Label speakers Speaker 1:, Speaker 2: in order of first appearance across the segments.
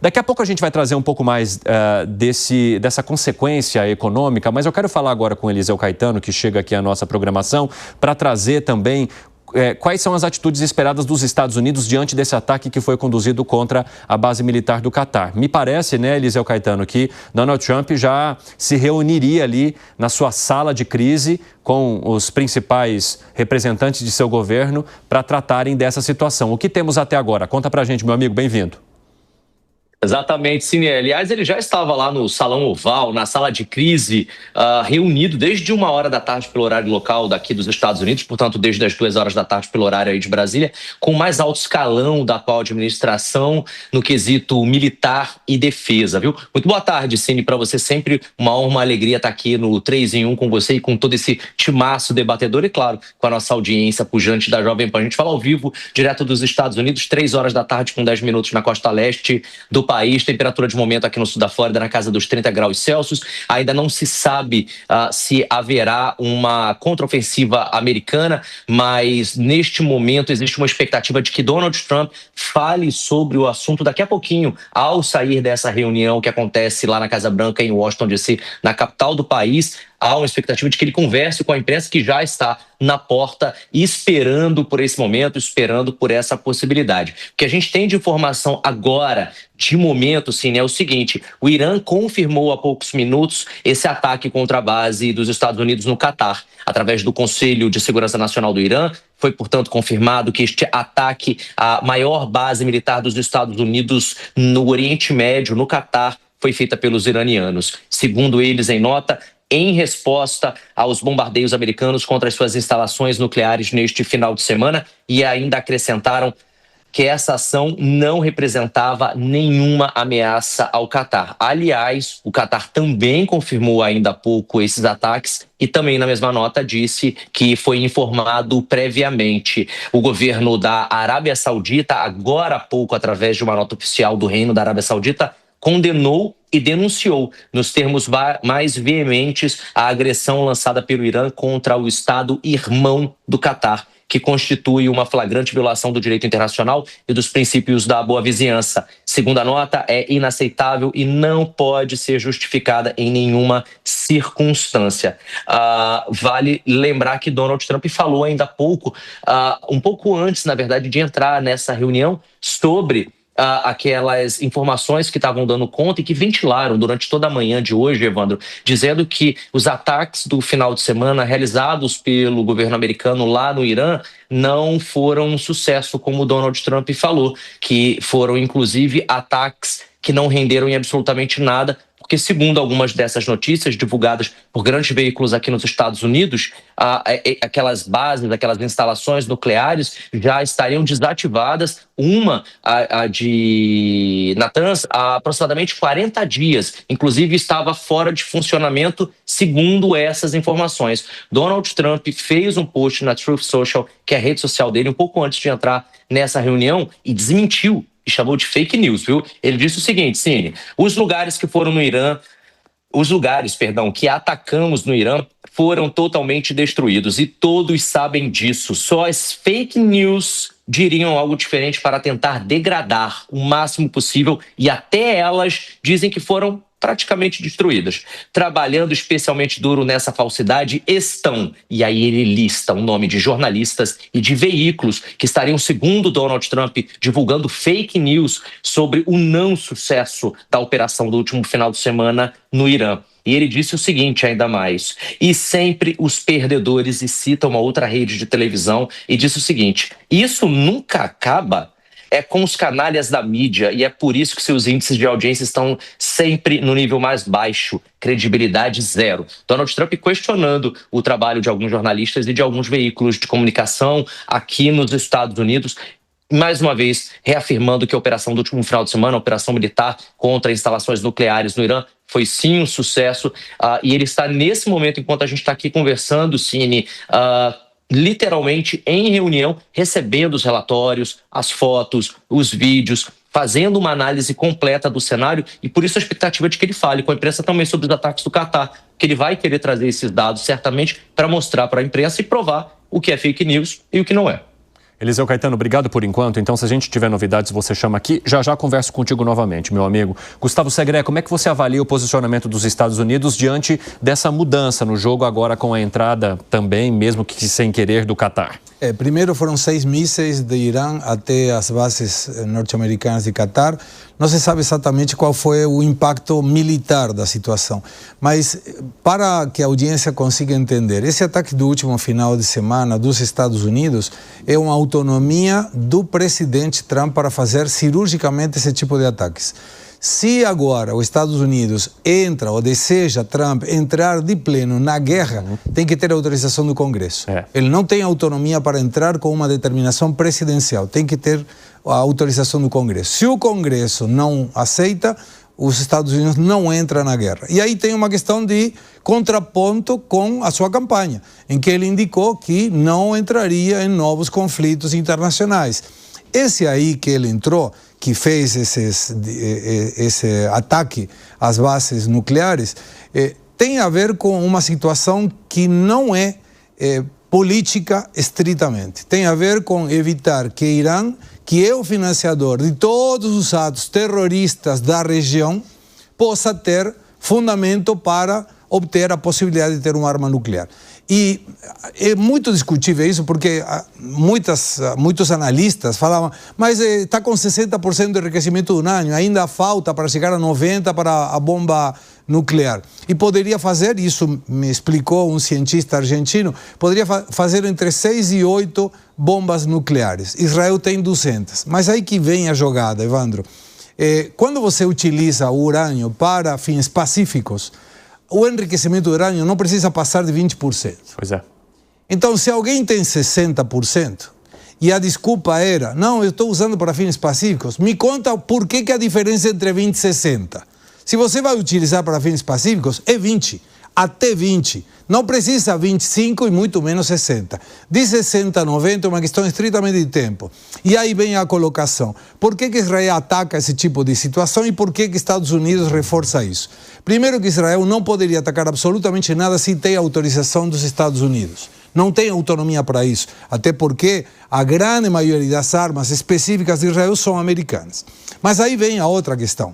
Speaker 1: Daqui a pouco a gente vai trazer um pouco mais dessa consequência econômica, mas eu quero falar agora com Eliseu Caetano, que chega aqui à nossa programação, para trazer também quais são as atitudes esperadas dos Estados Unidos diante desse ataque que foi conduzido contra a base militar do Catar. Me parece, né, Eliseu Caetano, que Donald Trump já se reuniria ali na sua sala de crise com os principais representantes de seu governo para tratarem dessa situação. O que temos até agora? Conta pra gente, meu amigo, bem-vindo.
Speaker 2: Exatamente, sim. Aliás, ele já estava lá no Salão Oval, na sala de crise, reunido desde 1h da tarde pelo horário local daqui dos Estados Unidos, portanto, desde as 2h da tarde pelo horário aí de Brasília, com o mais alto escalão da atual administração no quesito militar e defesa, viu? Muito boa tarde, Cine, para você. Sempre uma honra, uma alegria estar aqui no 3 em 1 com você e com todo esse timaço debatedor e, claro, com a nossa audiência pujante da Jovem Pan. A gente fala ao vivo, direto dos Estados Unidos, 3h da tarde com 10 minutos na costa leste do país, temperatura de momento aqui no sul da Flórida na casa dos 30 graus Celsius. Ainda não se sabe se haverá uma contraofensiva americana, mas neste momento existe uma expectativa de que Donald Trump fale sobre o assunto daqui a pouquinho, ao sair dessa reunião que acontece lá na Casa Branca em Washington, D.C., na capital do país. Há uma expectativa de que ele converse com a imprensa que já está na porta, esperando por esse momento, esperando por essa possibilidade. O que a gente tem de informação agora, de momento, sim, é o seguinte: o Irã confirmou há poucos minutos esse ataque contra a base dos Estados Unidos no Catar. Através do Conselho de Segurança Nacional do Irã, foi, portanto, confirmado que este ataque à maior base militar dos Estados Unidos no Oriente Médio, no Catar, foi feita pelos iranianos. Segundo eles, em nota, em resposta aos bombardeios americanos contra as suas instalações nucleares neste final de semana, e ainda acrescentaram que essa ação não representava nenhuma ameaça ao Catar. Aliás, o Catar também confirmou ainda há pouco esses ataques e também, na mesma nota, disse que foi informado previamente. O governo da Arábia Saudita, agora há pouco, através de uma nota oficial do Reino da Arábia Saudita, condenou e denunciou, nos termos mais veementes, a agressão lançada pelo Irã contra o Estado irmão do Catar, que constitui uma flagrante violação do direito internacional e dos princípios da boa vizinhança. Segundo a nota, é inaceitável e não pode ser justificada em nenhuma circunstância. Vale lembrar que Donald Trump falou ainda há pouco, um pouco antes, na verdade, de entrar nessa reunião, sobre aquelas informações que estavam dando conta e que ventilaram durante toda a manhã de hoje, Evandro, dizendo que os ataques do final de semana realizados pelo governo americano lá no Irã não foram um sucesso, como o Donald Trump falou, que foram, inclusive, ataques que não renderam em absolutamente nada, porque, segundo algumas dessas notícias divulgadas por grandes veículos aqui nos Estados Unidos, aquelas bases, aquelas instalações nucleares já estariam desativadas, uma, a de Natanz, há aproximadamente 40 dias. Inclusive, estava fora de funcionamento, segundo essas informações. Donald Trump fez um post na Truth Social, que é a rede social dele, um pouco antes de entrar nessa reunião, e desmentiu e chamou de fake news, viu? Ele disse o seguinte, Cine: os lugares que atacamos no Irã foram totalmente destruídos e todos sabem disso. Só as fake news diriam algo diferente para tentar degradar o máximo possível, e até elas dizem que foram praticamente destruídas. Trabalhando especialmente duro nessa falsidade estão, e aí ele lista o nome de jornalistas e de veículos que estariam, segundo Donald Trump, divulgando fake news sobre o não sucesso da operação do último final de semana no Irã. E ele disse o seguinte ainda mais: e sempre os perdedores, e cita uma outra rede de televisão, e disse o seguinte: isso nunca acaba. É com os canalhas da mídia, e é por isso que seus índices de audiência estão sempre no nível mais baixo, credibilidade zero. Donald Trump questionando o trabalho de alguns jornalistas e de alguns veículos de comunicação aqui nos Estados Unidos, mais uma vez reafirmando que a operação do último final de semana, a operação militar contra instalações nucleares no Irã, foi sim um sucesso, e ele está nesse momento, enquanto a gente está aqui conversando, Cine, literalmente em reunião, recebendo os relatórios, as fotos, os vídeos, fazendo uma análise completa do cenário, e por isso a expectativa de que ele fale com a imprensa também sobre os ataques do Catar, que ele vai querer trazer esses dados certamente para mostrar para a imprensa e provar o que é fake news e o que não é.
Speaker 1: Eliseu Caetano, obrigado por enquanto. Então, se a gente tiver novidades, você chama aqui. Já já converso contigo novamente, meu amigo. Gustavo Segré, como é que você avalia o posicionamento dos Estados Unidos diante dessa mudança no jogo agora com a entrada também, mesmo que sem querer, do Catar?
Speaker 3: Primeiro foram 6 mísseis de Irã até as bases norte-americanas de Catar. Não se sabe exatamente qual foi o impacto militar da situação, mas para que a audiência consiga entender, esse ataque do último final de semana dos Estados Unidos é uma autonomia do presidente Trump para fazer cirurgicamente esse tipo de ataques. Se agora os Estados Unidos entra ou deseja Trump entrar de pleno na guerra, tem que ter autorização do Congresso. Ele não tem autonomia para entrar com uma determinação presidencial, tem que ter a autorização do Congresso. Se o Congresso não aceita, os Estados Unidos não entram na guerra. E aí tem uma questão de contraponto com a sua campanha, em que ele indicou que não entraria em novos conflitos internacionais. Esse aí que ele entrou, que fez esse ataque às bases nucleares, tem a ver com uma situação que não é política estritamente. Tem a ver com evitar que Irã, que é o financiador de todos os atos terroristas da região, possa ter fundamento para obter a possibilidade de ter uma arma nuclear. E é muito discutível isso, porque muitos analistas falavam, mas está com 60% de enriquecimento de urânio, ainda falta para chegar a 90% para a bomba nuclear. E poderia fazer, isso me explicou um cientista argentino, poderia fazer entre 6 e 8 bombas nucleares. Israel tem 200. Mas aí que vem a jogada, Evandro. Quando você utiliza o urânio para fins pacíficos, o enriquecimento do urânio não precisa passar de 20%.
Speaker 1: Pois é.
Speaker 3: Então, se alguém tem 60% e a desculpa era, não, eu estou usando para fins pacíficos, me conta por que a diferença entre 20 e 60. Se você vai utilizar para fins pacíficos, é 20, até 20. Não precisa 25 e muito menos 60. De 60 a 90 é uma questão estritamente de tempo. E aí vem a colocação. Por que Israel ataca esse tipo de situação e por que Estados Unidos reforça isso? Primeiro que Israel não poderia atacar absolutamente nada se tem autorização dos Estados Unidos. Não tem autonomia para isso. Até porque a grande maioria das armas específicas de Israel são americanas. Mas aí vem a outra questão.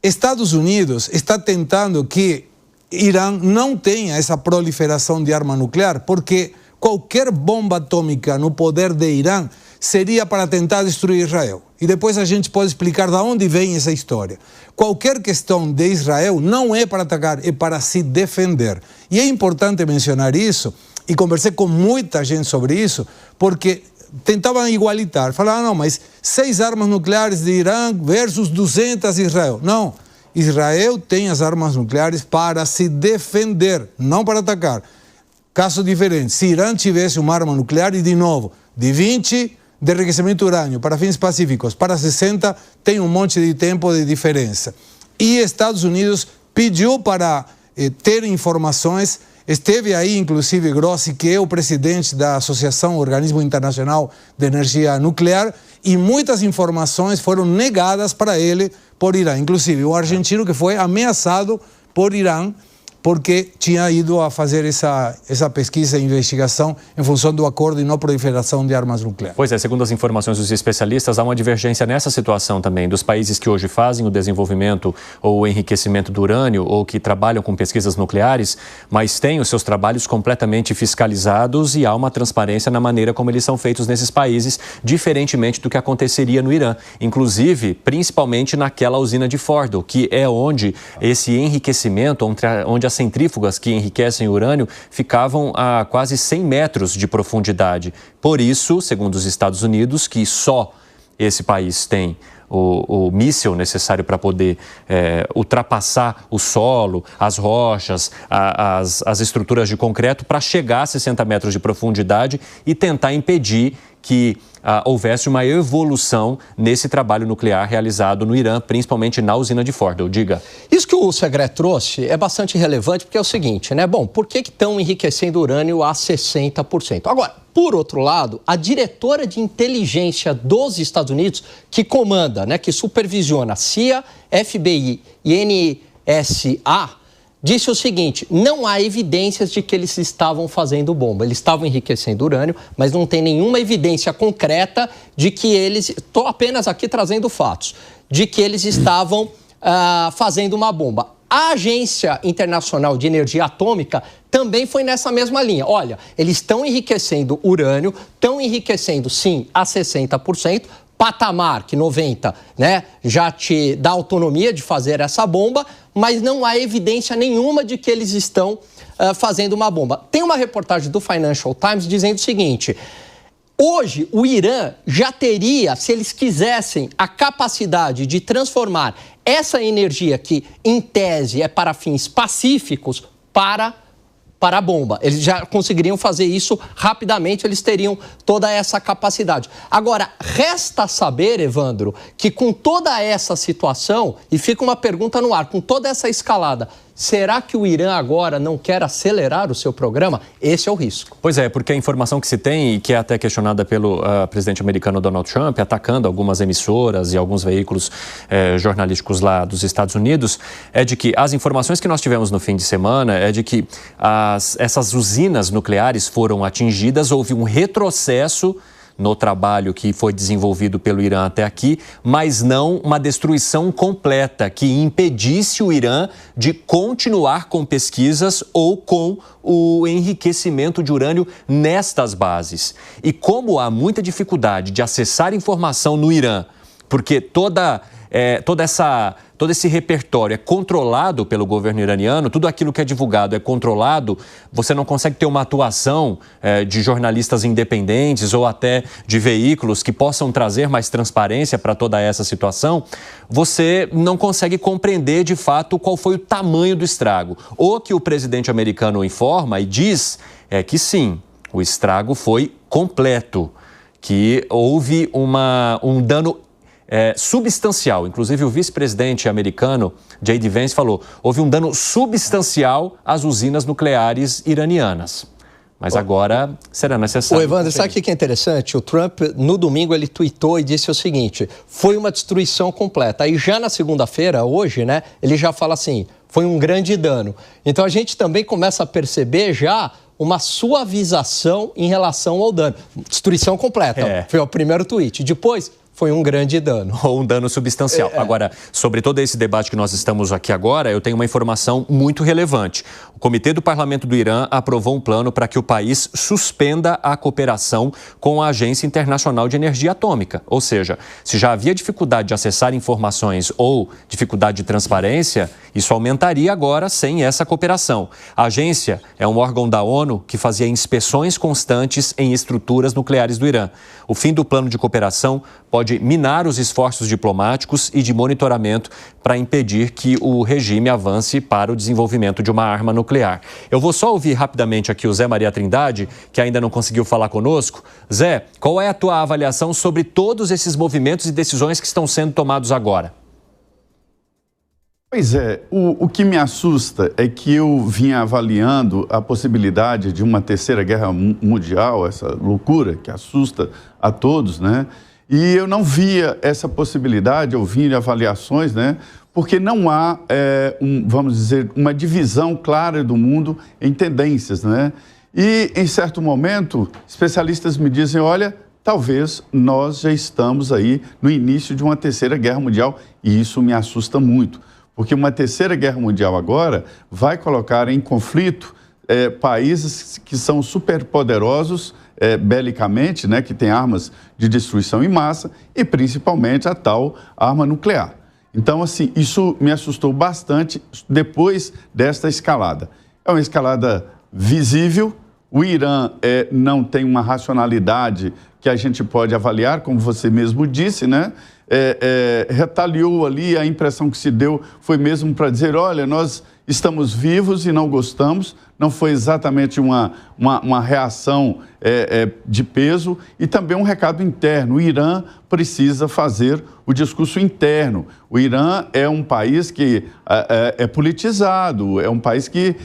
Speaker 3: Estados Unidos está tentando que Irã não tenha essa proliferação de arma nuclear, porque qualquer bomba atômica no poder de Irã seria para tentar destruir Israel. E depois a gente pode explicar de onde vem essa história. Qualquer questão de Israel não é para atacar, é para se defender. E é importante mencionar isso, e conversei com muita gente sobre isso, porque tentavam igualitar. Falavam, não, mas 6 armas nucleares de Irã versus 200 de Israel. Não. Israel tem as armas nucleares para se defender, não para atacar. Caso diferente, se Irã tivesse uma arma nuclear e, de novo, de 20 de enriquecimento de urânio para fins pacíficos, para 60 tem um monte de tempo de diferença. E Estados Unidos pediu para ter informações. Esteve aí, inclusive, Grossi, que é o presidente da Associação Organismo Internacional de Energia Nuclear, e muitas informações foram negadas para ele por Irã. Inclusive, um argentino que foi ameaçado por Irã porque tinha ido a fazer essa pesquisa e investigação em função do acordo de não proliferação de armas nucleares.
Speaker 1: Pois é, segundo as informações dos especialistas, há uma divergência nessa situação também dos países que hoje fazem o desenvolvimento ou o enriquecimento do urânio ou que trabalham com pesquisas nucleares, mas têm os seus trabalhos completamente fiscalizados e há uma transparência na maneira como eles são feitos nesses países, diferentemente do que aconteceria no Irã. Inclusive, principalmente naquela usina de Fordow, que é onde esse enriquecimento, onde as centrífugas que enriquecem o urânio ficavam a quase 100 metros de profundidade. Por isso, segundo os Estados Unidos, que só esse país tem o míssil necessário para poder ultrapassar o solo, as rochas, as estruturas de concreto para chegar a 60 metros de profundidade e tentar impedir que houvesse uma evolução nesse trabalho nuclear realizado no Irã, principalmente na usina de Fordow. Diga.
Speaker 4: Isso que o Segré trouxe é bastante relevante porque é o seguinte, né? Bom, por que estão enriquecendo urânio a 60%? Agora, por outro lado, a diretora de inteligência dos Estados Unidos, que comanda, né, que supervisiona CIA, FBI e NSA, disse o seguinte: não há evidências de que eles estavam fazendo bomba. Eles estavam enriquecendo urânio, mas não tem nenhuma evidência concreta de que eles... Estou apenas aqui trazendo fatos. De que eles estavam fazendo uma bomba. A Agência Internacional de Energia Atômica também foi nessa mesma linha. Olha, eles estão enriquecendo urânio, estão enriquecendo, sim, a 60%, patamar que 90%, né, já te dá autonomia de fazer essa bomba, mas não há evidência nenhuma de que eles estão fazendo uma bomba. Tem uma reportagem do Financial Times dizendo o seguinte: hoje, o Irã já teria, se eles quisessem, a capacidade de transformar essa energia que, em tese, é para fins pacíficos, para a bomba. Eles já conseguiriam fazer isso rapidamente, eles teriam toda essa capacidade. Agora, resta saber, Evandro, que com toda essa situação, e fica uma pergunta no ar, com toda essa escalada, será que o Irã agora não quer acelerar o seu programa? Esse é o risco.
Speaker 1: Pois é, porque a informação que se tem, e que é até questionada pelo presidente americano Donald Trump, atacando algumas emissoras e alguns veículos jornalísticos lá dos Estados Unidos, é de que as informações que nós tivemos no fim de semana é de que essas usinas nucleares foram atingidas, houve um retrocesso no trabalho que foi desenvolvido pelo Irã até aqui, mas não uma destruição completa que impedisse o Irã de continuar com pesquisas ou com o enriquecimento de urânio nestas bases. E como há muita dificuldade de acessar informação no Irã, porque todo esse repertório é controlado pelo governo iraniano, tudo aquilo que é divulgado é controlado, você não consegue ter uma atuação de jornalistas independentes ou até de veículos que possam trazer mais transparência para toda essa situação, você não consegue compreender de fato qual foi o tamanho do estrago. O que o presidente americano informa e diz é que sim, o estrago foi completo, que houve um dano substancial. Inclusive, o vice-presidente americano, J.D. Vance, falou: houve um dano substancial às usinas nucleares iranianas. Mas agora será necessário...
Speaker 4: Evandro, sabe o que é interessante? O Trump, no domingo, ele tuitou e disse o seguinte: foi uma destruição completa. Aí já na segunda-feira, hoje, né, ele já fala assim: foi um grande dano. Então a gente também começa a perceber já uma suavização em relação ao dano. Destruição completa, foi o primeiro tweet. Depois, foi um grande dano.
Speaker 1: Ou um dano substancial. Agora, sobre todo esse debate que nós estamos aqui agora, eu tenho uma informação muito relevante. O Comitê do Parlamento do Irã aprovou um plano para que o país suspenda a cooperação com a Agência Internacional de Energia Atômica. Ou seja, se já havia dificuldade de acessar informações ou dificuldade de transparência, isso aumentaria agora sem essa cooperação. A agência é um órgão da ONU que fazia inspeções constantes em estruturas nucleares do Irã. O fim do plano de cooperação pode minar os esforços diplomáticos e de monitoramento para impedir que o regime avance para o desenvolvimento de uma arma nuclear. Eu vou só ouvir rapidamente aqui o Zé Maria Trindade, que ainda não conseguiu falar conosco. Zé, qual é a tua avaliação sobre todos esses movimentos e decisões que estão sendo tomados agora?
Speaker 5: Pois é, o que me assusta é que eu vinha avaliando a possibilidade de uma terceira guerra mundial, essa loucura que assusta a todos, né? E eu não via essa possibilidade, ouvindo avaliações, né? Porque não há, vamos dizer, uma divisão clara do mundo em tendências, né? E, em certo momento, especialistas me dizem: olha, talvez nós já estamos aí no início de uma terceira guerra mundial, e isso me assusta muito, porque uma terceira guerra mundial agora vai colocar em conflito países que são superpoderosos belicamente, né, que tem armas de destruição em massa e principalmente a tal arma nuclear. Então, assim, isso me assustou bastante depois desta escalada. É uma escalada visível. O Irã não tem uma racionalidade que a gente pode avaliar, como você mesmo disse, né? Retaliou ali, a impressão que se deu foi mesmo para dizer: olha, nós estamos vivos e não gostamos. Não foi exatamente uma reação de peso, e também um recado interno. O Irã precisa fazer o discurso interno. O Irã é um país que é politizado, é um país que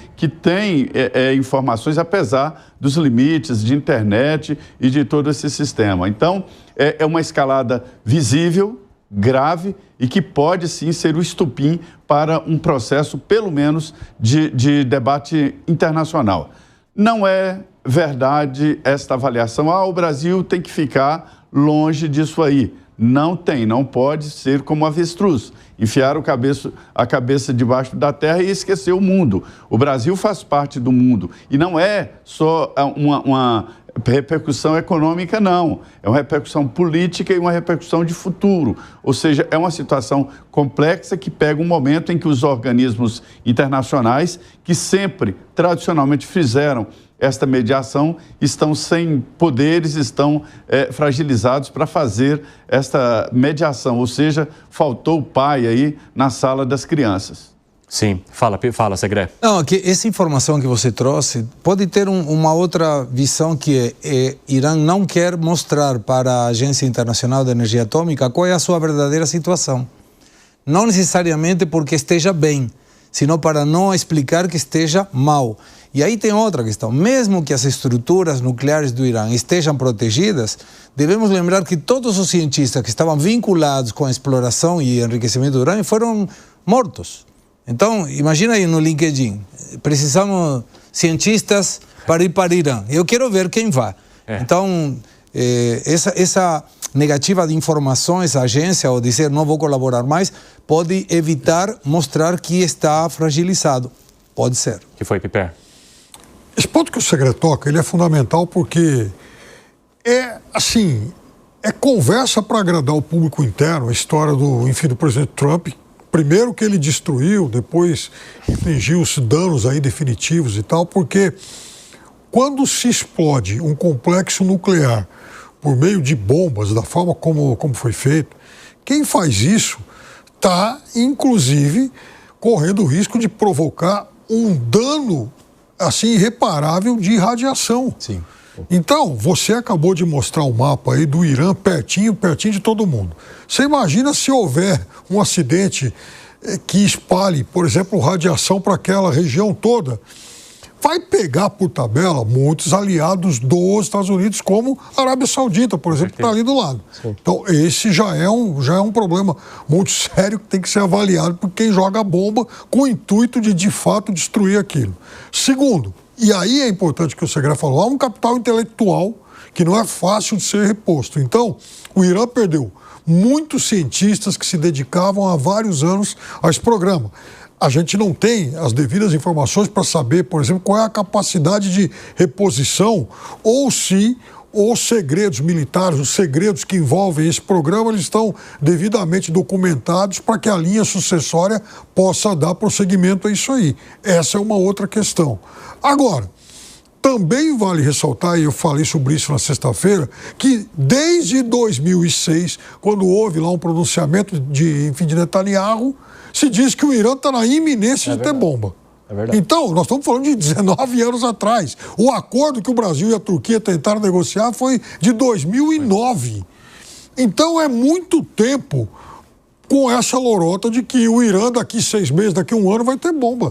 Speaker 5: tem informações, apesar dos limites de internet e de todo esse sistema. Então, é uma escalada visível, grave e que pode sim ser o estupim para um processo, pelo menos, de debate internacional. Não é verdade esta avaliação. O Brasil tem que ficar longe disso aí. Não pode ser como avestruz, enfiar a cabeça debaixo da terra e esquecer o mundo. O Brasil faz parte do mundo e não é só uma repercussão econômica, não. É uma repercussão política e uma repercussão de futuro. Ou seja, é uma situação complexa que pega um momento em que os organismos internacionais, que sempre, tradicionalmente, fizeram esta mediação, estão sem poderes, estão fragilizados para fazer esta mediação. Ou seja, faltou o pai aí na sala das crianças.
Speaker 1: Sim, fala Segré.
Speaker 3: Não, que essa informação que você trouxe pode ter uma outra visão, que Irã não quer mostrar para a Agência Internacional de Energia Atômica qual é a sua verdadeira situação. Não necessariamente porque esteja bem, senão para não explicar que esteja mal. E aí tem outra questão. Mesmo que as estruturas nucleares do Irã estejam protegidas, devemos lembrar que todos os cientistas que estavam vinculados com a exploração e enriquecimento do urânio foram mortos. Então, imagina aí no LinkedIn, precisamos cientistas para ir para o Irã. Eu quero ver quem vai. Então, essa negativa de informações à agência, ou dizer não vou colaborar mais, pode evitar mostrar que está fragilizado. Pode ser.
Speaker 1: O que foi, Piper?
Speaker 6: Esse ponto que o Segré toca, ele é fundamental porque é conversa para agradar o público interno, a história do presidente Trump. Primeiro que ele destruiu, depois infligiu os danos aí definitivos e tal, porque quando se explode um complexo nuclear por meio de bombas, da forma como foi feito, quem faz isso está, inclusive, correndo o risco de provocar um dano assim irreparável de radiação.
Speaker 3: Sim.
Speaker 6: Então, você acabou de mostrar um mapa aí do Irã pertinho de todo mundo. Você imagina se houver um acidente que espalhe, por exemplo, radiação para aquela região toda. Vai pegar por tabela muitos aliados dos Estados Unidos, como a Arábia Saudita, por exemplo, que está ali do lado. Sim. Então, esse já é um problema muito sério que tem que ser avaliado por quem joga a bomba com o intuito de fato, destruir aquilo. Segundo, e aí é importante que o Segré falou, há um capital intelectual que não é fácil de ser reposto. Então, o Irã perdeu muitos cientistas que se dedicavam há vários anos a esse programa. A gente não tem as devidas informações para saber, por exemplo, qual é a capacidade de reposição ou se os segredos militares, os segredos que envolvem esse programa, eles estão devidamente documentados para que a linha sucessória possa dar prosseguimento a isso aí. Essa é uma outra questão. Agora, também vale ressaltar, e eu falei sobre isso na sexta-feira, que desde 2006, quando houve lá um pronunciamento de Netanyahu, se diz que o Irã está na iminência de ter bomba.
Speaker 4: É verdade.
Speaker 6: Então, nós estamos falando de 19 anos atrás. O acordo que o Brasil e a Turquia tentaram negociar foi de 2009. Então, é muito tempo com essa lorota de que o Irã, daqui 6 meses, daqui 1 ano, vai ter bomba.